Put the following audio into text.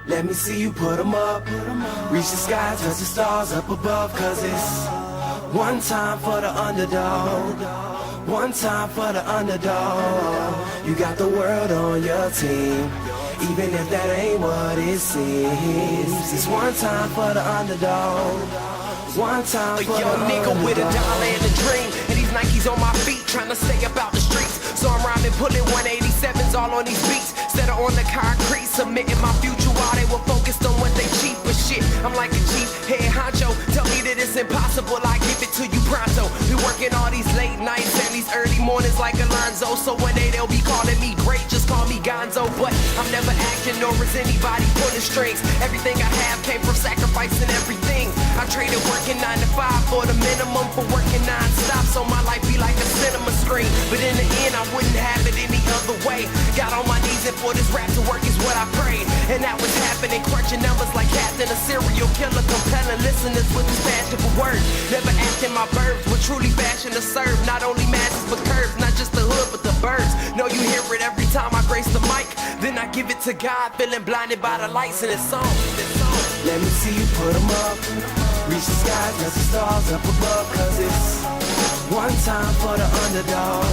Let me see you put 'em up. Reach the sky, touch the stars up above. Cause it's one time for the underdog. One time for the underdog. You got the world on your team, even if that ain't what it seems. It's one time for the underdog. One time for the underdog. A young nigga with a dollar and a dream, and these Nikes on my feet, trying to stay about the streets. So I'm rhyming, pulling 187s all on these beats, instead of on the concrete, submitting my future while they were focused on what they cheap. But shit, I'm like a chief head honcho. Tell me that it's impossible, I give it to you pronto. Be working all these late nights and these early mornings like Alonzo. So one day they'll be calling me great, just call me Gonzo. But I'm never acting, nor is anybody pulling strings. Everything I have came from sacrificing everything. I traded working 9 to 5 for the minimum, for working non-stop, so my life be like a cinema screen. But in the end, I wouldn't have it any other way. Got on my knees and for this rap to work is what I prayed. And that was happening, crunching numbers like Captain, a serial killer, compelling listeners with this passion for words. Never acting my verbs, but truly fashion to serve. Not only masses but curves, not just the hood but the birds. Know you hear it every time I grace the mic. Then I give it to God, feeling blinded by the lights in this song. Let me see you put 'em up. Reach the sky, touch the stars up above. Cause it's one time for the underdog.